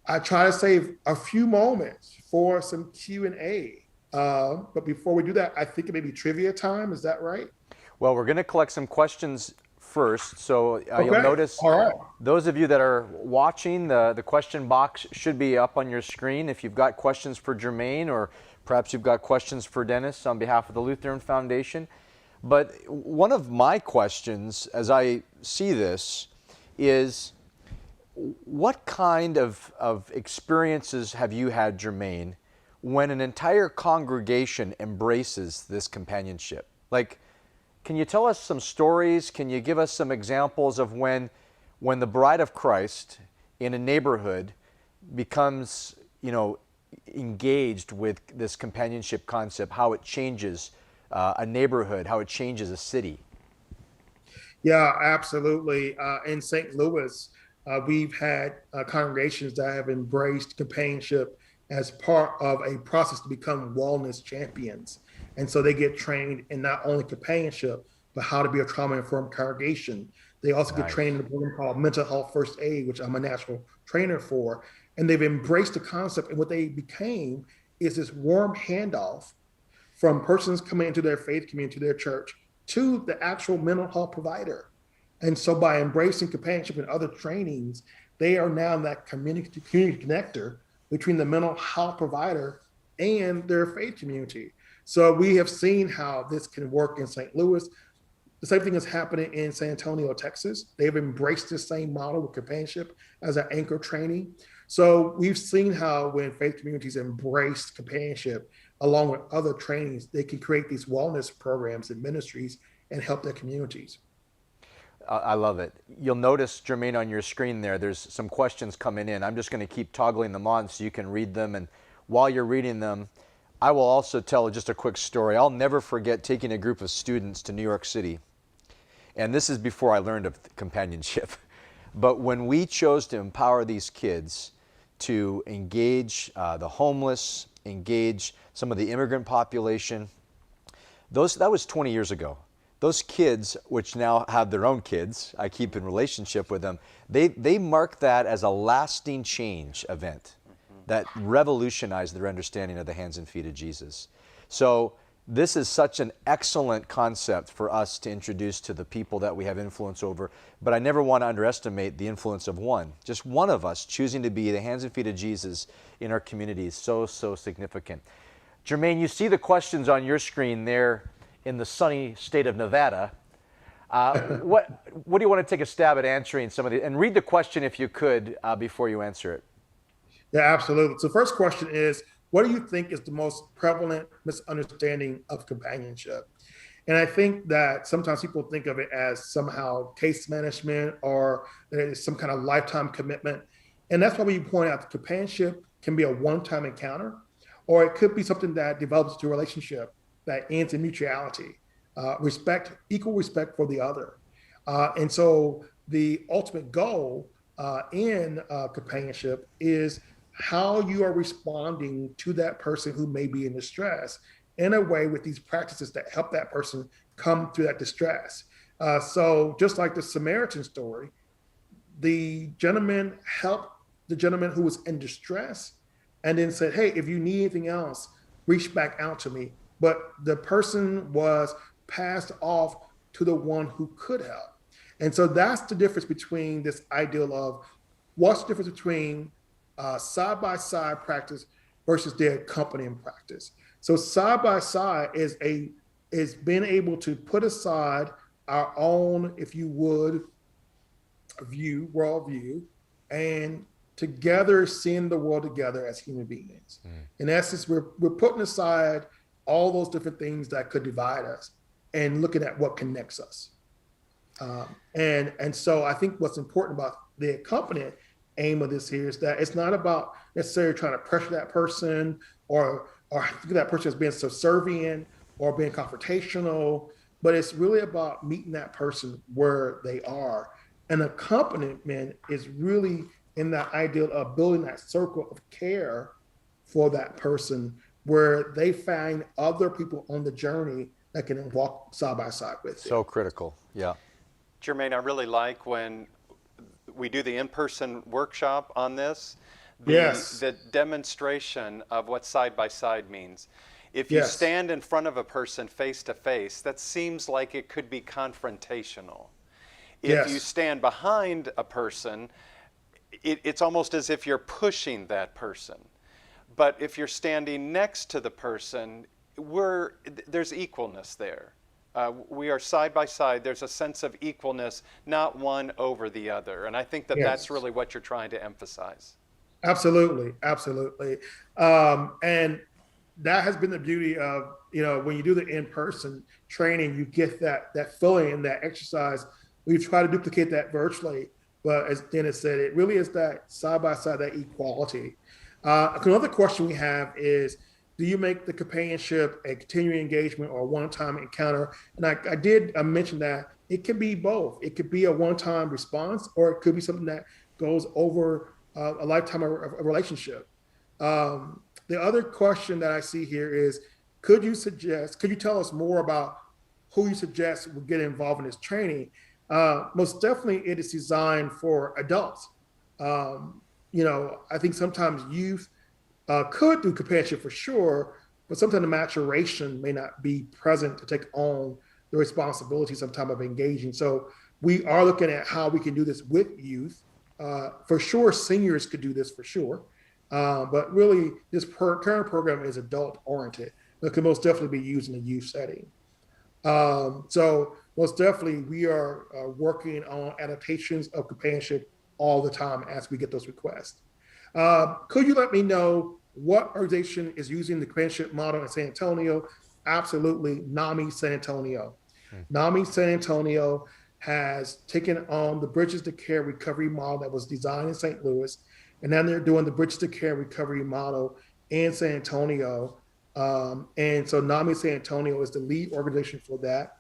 I try to save a few moments for some Q&A. But before we do that, I think it may be trivia time. Is that right? Well, we're going to collect some questions first. So Okay. you'll notice, All right. those of you that are watching, the question box should be up on your screen. If you've got questions for Jermaine, or perhaps you've got questions for Dennis on behalf of the Lutheran Foundation. But one of my questions, as I see this, is what kind of experiences have you had, Jermaine, when an entire congregation embraces this companionship? Like, can you tell us some stories? Can you give us some examples of when the bride of Christ in a neighborhood becomes, engaged with this companionship concept, how it changes a neighborhood, how it changes a city? Yeah, absolutely. In St. Louis, we've had congregations that have embraced companionship as part of a process to become wellness champions. And so they get trained in not only companionship, but how to be a trauma-informed congregation. They also get trained in a program called Mental Health First Aid, which I'm a national trainer for. And they've embraced the concept. And what they became is this warm handoff from persons coming into their faith community, to their church, to the actual mental health provider. And so by embracing companionship and other trainings, they are now that community connector between the mental health provider and their faith community. So we have seen how this can work in St. Louis. The same thing is happening in San Antonio, Texas. They've embraced the same model with companionship as an anchor training. So we've seen how when faith communities embrace companionship, along with other trainings, they can create these wellness programs and ministries and help their communities. I love it. You'll notice, Jermaine, on your screen there's some questions coming in. I'm just going to keep toggling them on so you can read them. And while you're reading them, I will also tell just a quick story. I'll never forget taking a group of students to New York City. And this is before I learned of companionship. But when we chose to empower these kids to engage the homeless, engage some of the immigrant population, that was 20 years ago. Those kids, which now have their own kids, I keep in relationship with them, they mark that as a lasting change event that revolutionized their understanding of the hands and feet of Jesus. So this is such an excellent concept for us to introduce to the people that we have influence over. But I never want to underestimate the influence of one. Just one of us choosing to be the hands and feet of Jesus in our community is so, so significant. Jermaine, you see the questions on your screen there in the sunny state of Nevada. What do you want to take a stab at answering some of the, and read the question if you could before you answer it. Yeah, absolutely. So first question is, what do you think is the most prevalent misunderstanding of companionship? And I think that sometimes people think of it as somehow case management, or that it is some kind of lifetime commitment. And that's why we point out that companionship can be a one-time encounter, or it could be something that develops to a relationship that ends in mutuality, respect, equal respect for the other. And so the ultimate goal in companionship is how you are responding to that person who may be in distress in a way with these practices that help that person come through that distress. So just like the Samaritan story, the gentleman helped the gentleman who was in distress and then said, hey, if you need anything else, reach back out to me. But the person was passed off to the one who could help. And so that's the difference between this ideal of what's the difference between side by side practice versus their accompanying practice. So side by side is being able to put aside our own, if you would, world view, and together seeing the world together as human beings. In essence, we're putting aside all those different things that could divide us and looking at what connects us. And so I think what's important about the accompanying aim of this here is that it's not about necessarily trying to pressure that person or think that person as being subservient or being confrontational, but it's really about meeting that person where they are. And accompaniment is really in that ideal of building that circle of care for that person where they find other people on the journey that can walk side by side with you. So critical, yeah. Jermaine, I really like when we do the in-person workshop on this, the demonstration of what side-by-side means. If you stand in front of a person face-to-face, that seems like it could be confrontational. If you stand behind a person, it's almost as if you're pushing that person. But if you're standing next to the person, there's equalness there. We are side by side. There's a sense of equalness, not one over the other. And I think that that's really what you're trying to emphasize. Absolutely, absolutely. And that has been the beauty of, when you do the in-person training, you get that feeling and that exercise. We try to duplicate that virtually, but as Dennis said, it really is that side by side, that equality. Another question we have is, do you make the companionship a continuing engagement or a one-time encounter? And I did mention that it could be both. It could be a one-time response, or it could be something that goes over a lifetime of a relationship. The other question that I see here is, could you tell us more about who you suggest would get involved in this training? Most definitely it is designed for adults. I think sometimes youth could do companionship for sure, but sometimes the maturation may not be present to take on the responsibility sometime of engaging. So we are looking at how we can do this with youth. For sure, seniors could do this for sure. But really, this current program is adult oriented. It can most definitely be used in a youth setting. So most definitely, we are working on adaptations of companionship all the time as we get those requests. Could you let me know what organization is using the companionship model in San Antonio? Absolutely, NAMI San Antonio. NAMI San Antonio has taken on the Bridges to Care recovery model that was designed in St. Louis, and now they're doing the Bridges to Care recovery model in San Antonio. And so NAMI San Antonio is the lead organization for that.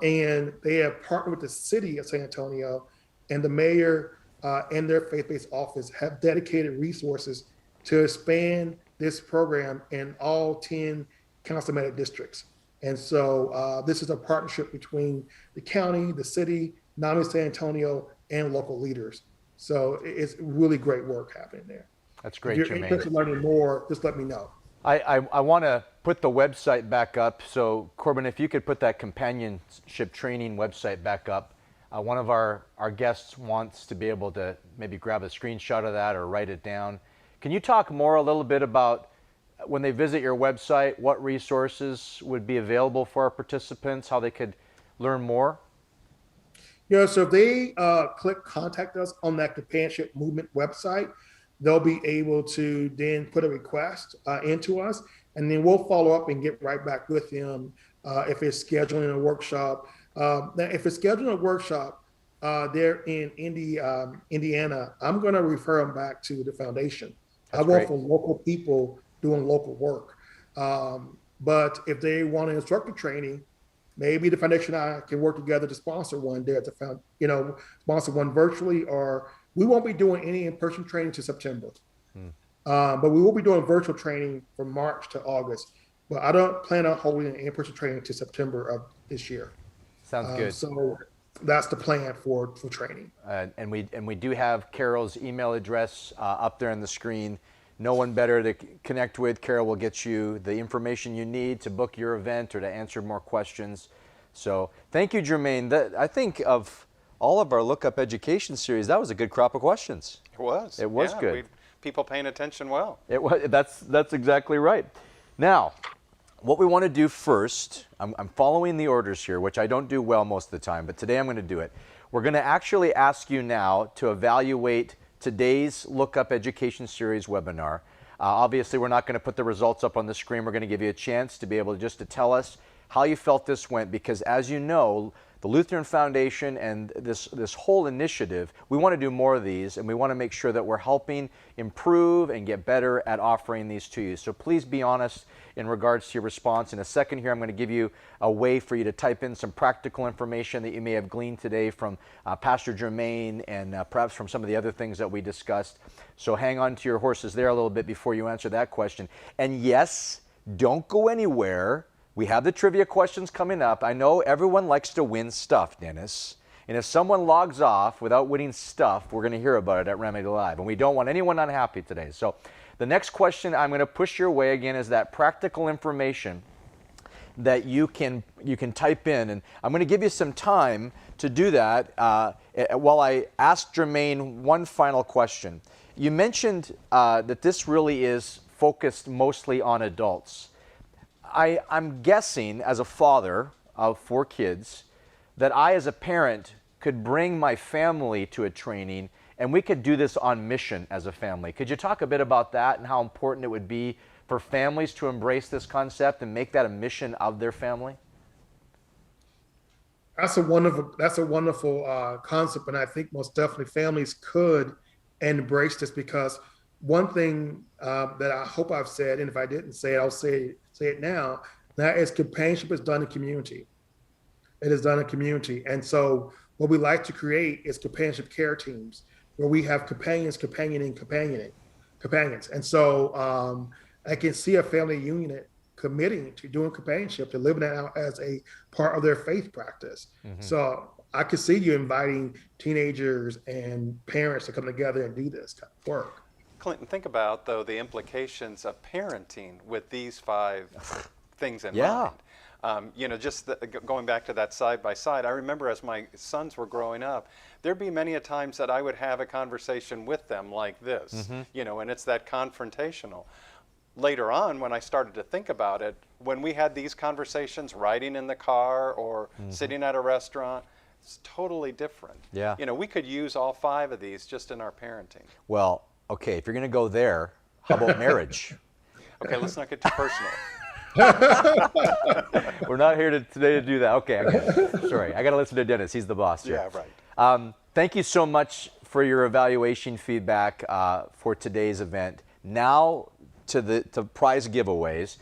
And they have partnered with the city of San Antonio, and the mayor and their faith-based office have dedicated resources to expand this program in all 10 councilmanic districts. And so this is a partnership between the county, the city, NAMI San Antonio, and local leaders. So it's really great work happening there. That's great, if you're Jermaine. interested in learning more, just let me know. I want to put the website back up. So Corbin, if you could put that companionship training website back up. One of our guests wants to be able to maybe grab a screenshot of that or write it down. Can you talk more a little bit about when they visit your website, what resources would be available for our participants, how they could learn more? Yeah, so if they click contact us on that companionship movement website, they'll be able to then put a request into us, and then we'll follow up and get right back with them if it's scheduling a workshop. Now, if it's scheduling a workshop, they're in Indiana, I'm going to refer them back to the foundation. That's I work great. for local people doing local work. But if they want an instructor training, maybe the foundation and I can work together to sponsor one there at the sponsor one virtually, or we won't be doing any in-person training to September. But we will be doing virtual training from March to August. But I don't plan on holding an in-person training to September of this year. Sounds good. So that's the plan for training. And we do have Carol's email address up there on the screen. no one better to connect with. Carol will get you the information you need to book your event or to answer more questions. So thank you, Jermaine. I think of all of our Lookup Education series, that was a good crop of questions. It was. It was Yeah, good. People paying attention well. It was. That's exactly right. Now, what we want to do first, I'm following the orders here, which I don't do well most of the time, but today I'm going to do it. We're going to actually ask you now to evaluate today's Lookup Education Series webinar. Obviously, we're not going to put the results up on the screen. We're going to give you a chance to be able to tell us how you felt this went, because as you know, the Lutheran Foundation and this whole initiative, we want to do more of these, and we want to make sure that we're helping improve and get better at offering these to you. So please be honest in regards to your response. In a second here, I'm going to give you a way for you to type in some practical information that you may have gleaned today from Pastor Jermaine and perhaps from some of the other things that we discussed. So hang on to your horses there a little bit before you answer that question. And yes, don't go anywhere. We have the trivia questions coming up. I know everyone likes to win stuff, Dennis. And if someone logs off without winning stuff, we're going to hear about it at Remedy Live. And we don't want anyone unhappy today. So the next question I'm going to push your way again is that practical information that you can type in. And I'm going to give you some time to do that while I ask Jermaine one final question. You mentioned that this really is focused mostly on adults. I'm guessing, as a father of 4 kids, that I, as a parent, could bring my family to a training, and we could do this on mission as a family. Could you talk a bit about that and how important it would be for families to embrace this concept and make that a mission of their family? That's a wonderful concept, and I think most definitely families could embrace this, because one thing that I hope I've said, and if I didn't say it, I'll say it now, that is companionship is done in community. It is done in community. And so what we like to create is companionship care teams where we have companions. And so I can see a family unit committing to doing companionship, to living that out as a part of their faith practice. Mm-hmm. So I could see you inviting teenagers and parents to come together and do this kind of work. Clinton, think about, though, the implications of parenting with these 5 things in mind. Going back to that side by side, I remember as my sons were growing up, there'd be many a times that I would have a conversation with them like this, and it's that confrontational. Later on, when I started to think about it, when we had these conversations riding in the car or sitting at a restaurant, it's totally different. Yeah. We could use all 5 of these just in our parenting. Well, okay, if you're going to go there, how about marriage? Okay, let's not get too personal. We're not here today to do that. Okay, sorry. I got to listen to Dennis. He's the boss here. Yeah, right. Thank you so much for your evaluation feedback for today's event. Now to the prize giveaways.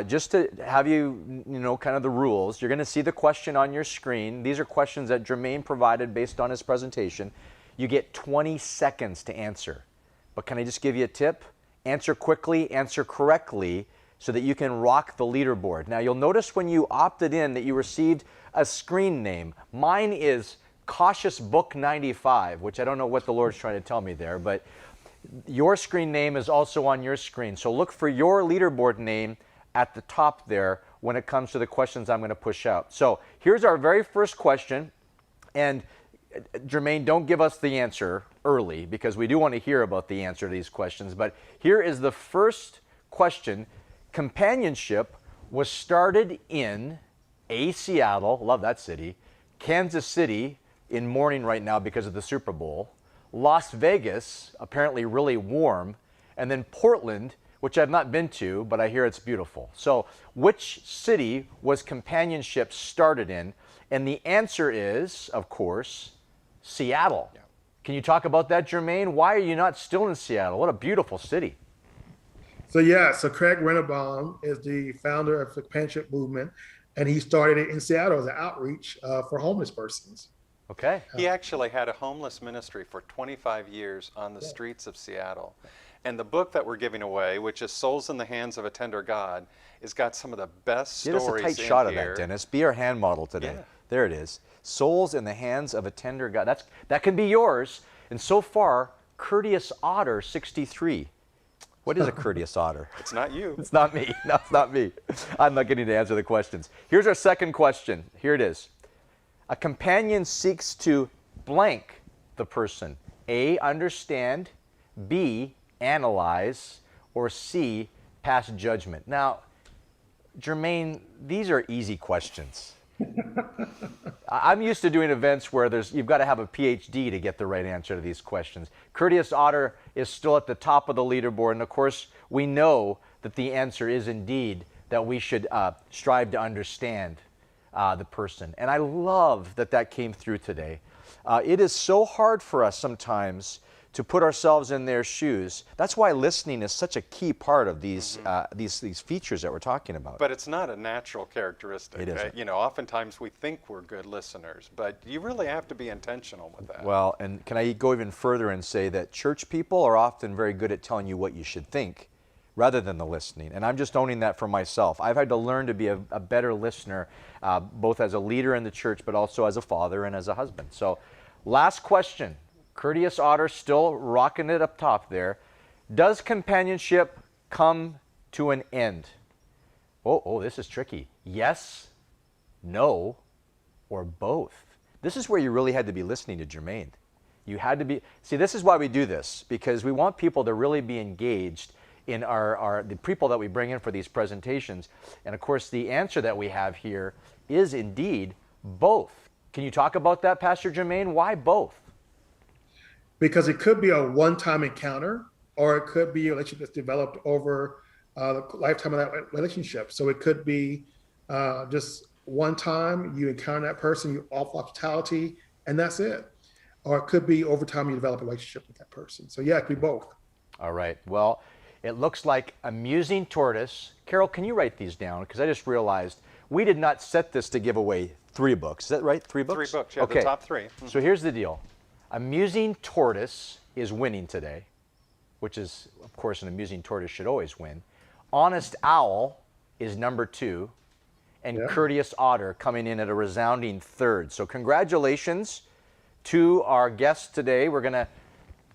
Just to have you know kind of the rules, you're going to see the question on your screen. These are questions that Jermaine provided based on his presentation. You get 20 seconds to answer. But can I just give you a tip? Answer quickly, answer correctly, so that you can rock the leaderboard. Now, you'll notice when you opted in that you received a screen name. Mine is Cautious Book 95, which I don't know what the Lord's trying to tell me there, but your screen name is also on your screen. So look for your leaderboard name at the top there when it comes to the questions I'm going to push out. So here's our very first question, and Jermaine, don't give us the answer early because we do want to hear about the answer to these questions. But here is the first question. Companionship was started in Seattle, love that city, Kansas City, in mourning right now because of the Super Bowl, Las Vegas, apparently really warm, and then Portland, which I've not been to, but I hear it's beautiful. So which city was companionship started in? And the answer is, of course, Seattle. Yeah. Can you talk about that, Jermaine? Why are you not still in Seattle? What a beautiful city. So Craig Rennebaum is the founder of the Companionship Movement, and he started it in Seattle as an outreach for homeless persons. Okay. He actually had a homeless ministry for 25 years on the streets of Seattle. And the book that we're giving away, which is Souls in the Hands of a Tender God, has got some of the best stories in here. Get us a tight shot of that, Dennis. Be our hand model today. Yeah. There it is. Souls in the Hands of a Tender God. That can be yours. And so far, Courteous Otter 63. What is a courteous otter? It's not you. It's not me. No, it's not me. I'm not getting to answer the questions. Here's our second question. Here it is. A companion seeks to blank the person. A, understand. B, analyze. Or C, pass judgment. Now, Jermaine, these are easy questions. I'm used to doing events where you've got to have a PhD to get the right answer to these questions. Courteous otter is still at the top of the leaderboard, and of course, we know that the answer is indeed that we should strive to understand the person. And I love that that came through today. It is so hard for us sometimes to put ourselves in their shoes. That's why listening is such a key part of these these features that we're talking about. But it's not a natural characteristic. It isn't. You know, oftentimes we think we're good listeners, but you really have to be intentional with that. Well, and can I go even further and say that church people are often very good at telling you what you should think rather than the listening. And I'm just owning that for myself. I've had to learn to be a better listener, both as a leader in the church, but also as a father and as a husband. So last question. Courteous otter still rocking it up top there. Does companionship come to an end? Oh, this is tricky. Yes, no, or both. This is where you really had to be listening to Jermaine. You had to be, see, this is why we do this, because we want people to really be engaged in the people that we bring in for these presentations. And of course, the answer that we have here is indeed both. Can you talk about that, Pastor Jermaine? Why both? Because it could be a one-time encounter, or it could be a relationship that's developed over the lifetime of that relationship. So it could be just one time you encounter that person, you offer hospitality, and that's it. Or it could be over time you develop a relationship with that person. So yeah, it could be both. All right. Well, it looks like Amusing Tortoise. Carol, can you write these down? Because I just realized we did not set this to give away 3 books. Is that right? 3 books? 3 books, yeah, okay. The top 3. So here's the deal. Amusing Tortoise is winning today, which is, of course, an amusing tortoise should always win. Honest Owl is number 2, and Courteous Otter coming in at a resounding 3rd. So congratulations to our guests today. We're going to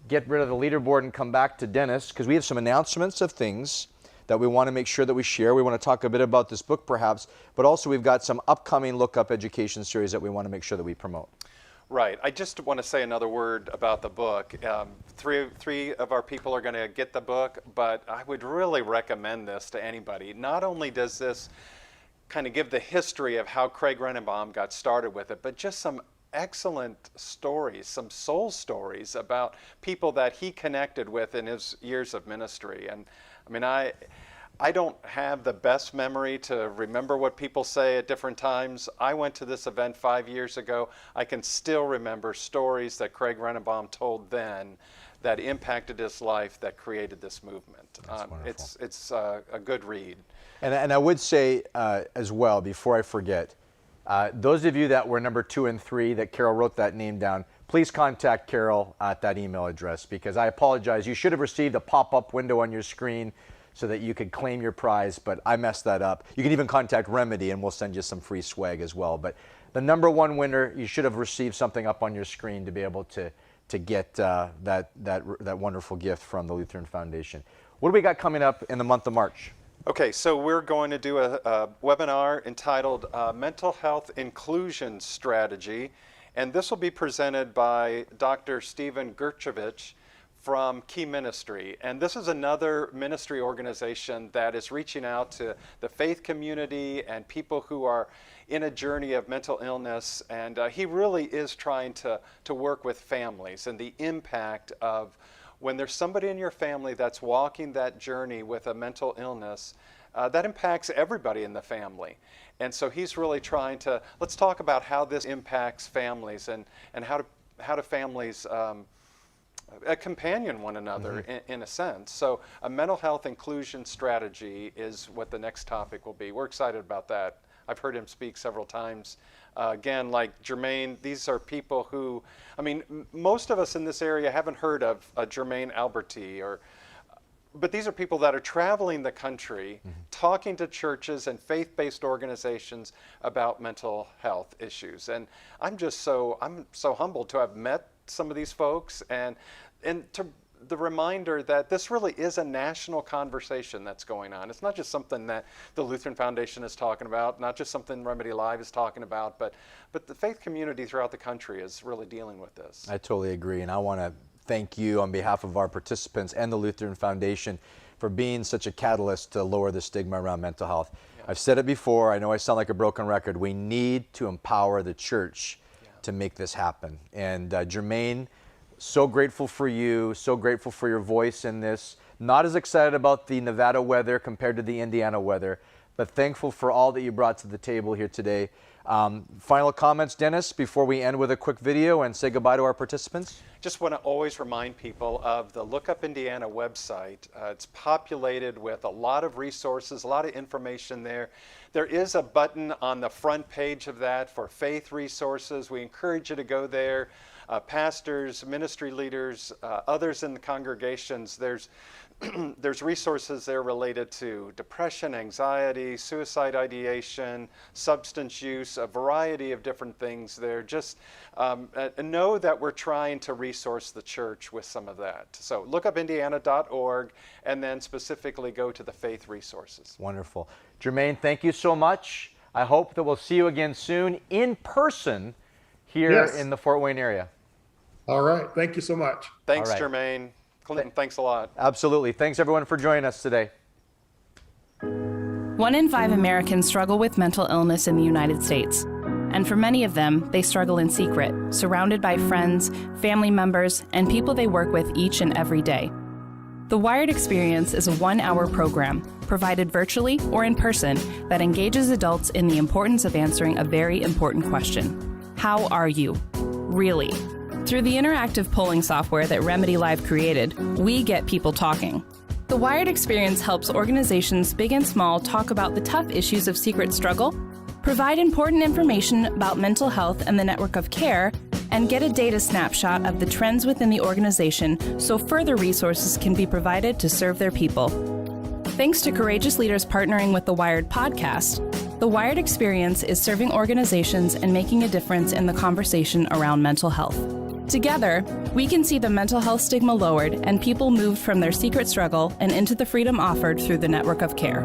get rid of the leaderboard and come back to Dennis because we have some announcements of things that we want to make sure that we share. We want to talk a bit about this book perhaps, but also we've got some upcoming LookUp education series that we want to make sure that we promote. Right. I just want to say another word about the book. Three of our people are going to get the book, but I would really recommend this to anybody. Not only does this kind of give the history of how Craig Rennebaum got started with it, but just some excellent stories, some soul stories about people that he connected with in his years of ministry. And I mean, I don't have the best memory to remember what people say at different times. I went to this event 5 years ago. I can still remember stories that Craig Rennebaum told then that impacted his life, that created this movement. It's a good read. And I would say as well, before I forget, those of you that were number 2 and 3, that Carol wrote that name down, please contact Carol at that email address because I apologize. You should have received a pop-up window on your screen so that you could claim your prize, but I messed that up. You can even contact Remedy and we'll send you some free swag as well. But the number 1 winner, you should have received something up on your screen to be able to get that wonderful gift from the Lutheran Foundation. What do we got coming up in the month of March? Okay, so we're going to do a webinar entitled Mental Health Inclusion Strategy, and this will be presented by Dr. Stephen Gerchovich from Key Ministry. And this is another ministry organization that is reaching out to the faith community and people who are in a journey of mental illness. And he really is trying to work with families and the impact of when there's somebody in your family that's walking that journey with a mental illness, that impacts everybody in the family. And so he's really trying to, let's talk about how this impacts families and how do families companion one another in a sense. So a mental health inclusion strategy is what the next topic will be. We're excited about that. I've heard him speak several times. Again, like Jermaine, these are people who, I mean, most of us in this area haven't heard of Jermaine Alberti, but these are people that are traveling the country, talking to churches and faith-based organizations about mental health issues. And I'm so humbled to have met some of these folks and the reminder that this really is a national conversation that's going on. It's not just something that the Lutheran Foundation is talking about, not just something Remedy Live is talking about, but the faith community throughout the country is really dealing with this. I totally agree, and I want to thank you on behalf of our participants and the Lutheran Foundation for being such a catalyst to lower the stigma around mental health. Yeah. I've said it before, I know I sound like a broken record, we need to empower the church to make this happen. And Jermaine, so grateful for you, so grateful for your voice in this. Not as excited about the Nevada weather compared to the Indiana weather, but thankful for all that you brought to the table here today. Final comments, Dennis, before we end with a quick video and say goodbye to our participants? Just want to always remind people of the LookUp Indiana website. It's populated with a lot of resources, a lot of information there. There is a button on the front page of that for faith resources. We encourage you to go there. Pastors, ministry leaders, others in the congregations, there's resources there related to depression, anxiety, suicide ideation, substance use, a variety of different things there. Just know that we're trying to resource the church with some of that. So lookupindiana.org, and then specifically go to the faith resources. Wonderful. Jermaine, thank you so much. I hope that we'll see you again soon in person here in the Fort Wayne area. All right. Thank you so much. Thanks, Jermaine. Clinton, thanks a lot. Absolutely. Thanks, everyone, for joining us today. 1 in 5 Americans struggle with mental illness in the United States. And for many of them, they struggle in secret, surrounded by friends, family members, and people they work with each and every day. The Wired Experience is a 1-hour program, provided virtually or in person, that engages adults in the importance of answering a very important question. How are you? Really? Through the interactive polling software that Remedy Live created, we get people talking. The Wired Experience helps organizations big and small talk about the tough issues of secret struggle, provide important information about mental health and the network of care, and get a data snapshot of the trends within the organization so further resources can be provided to serve their people. Thanks to courageous leaders partnering with the Wired podcast, the Wired Experience is serving organizations and making a difference in the conversation around mental health. Together, we can see the mental health stigma lowered and people moved from their secret struggle and into the freedom offered through the network of care.